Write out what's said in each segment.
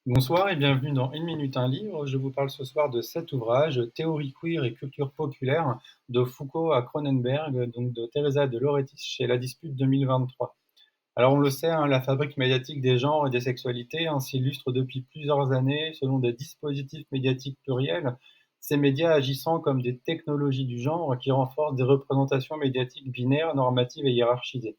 Bonsoir et bienvenue dans Une minute un livre. Je vous parle ce soir de cet ouvrage, Théorie queer et culture populaire, de Foucault à Cronenberg, donc de Teresa de Lauretis chez La Dispute 2023. Alors on le sait, hein, la fabrique médiatique des genres et des sexualités s'illustre depuis plusieurs années selon des dispositifs médiatiques pluriels, ces médias agissant comme des technologies du genre qui renforcent des représentations médiatiques binaires, normatives et hiérarchisées.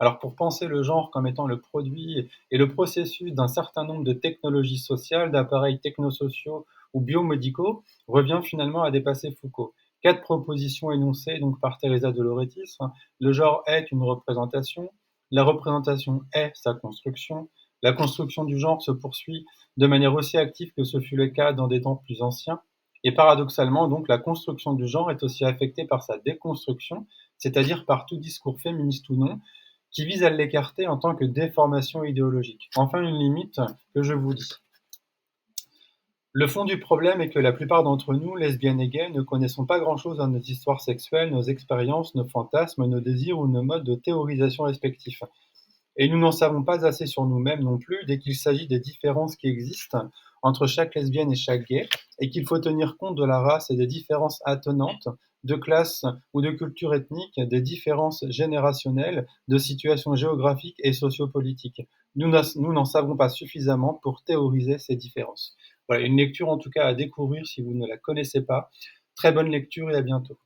Alors pour penser le genre comme étant le produit et le processus d'un certain nombre de technologies sociales, d'appareils technosociaux ou biomédicaux, revient finalement à dépasser Foucault. Quatre propositions énoncées donc par Teresa de Lauretis. Le genre est une représentation, la représentation est sa construction. La construction du genre se poursuit de manière aussi active que ce fut le cas dans des temps plus anciens. Et paradoxalement, donc, la construction du genre est aussi affectée par sa déconstruction, c'est-à-dire par tout discours féministe ou non, qui vise à l'écarter en tant que déformation idéologique. Enfin, une limite que je vous dis. Le fond du problème est que la plupart d'entre nous, lesbiennes et gays, ne connaissons pas grand-chose à nos histoires sexuelles, nos expériences, nos fantasmes, nos désirs ou nos modes de théorisation respectifs. Et nous n'en savons pas assez sur nous-mêmes non plus dès qu'il s'agit des différences qui existent entre chaque lesbienne et chaque gay, et qu'il faut tenir compte de la race et des différences attenantes, de classe ou de culture ethnique, des différences générationnelles, de situations géographiques et sociopolitiques. Nous n'en savons pas suffisamment pour théoriser ces différences. Voilà, une lecture en tout cas à découvrir si vous ne la connaissez pas. Très bonne lecture et à bientôt.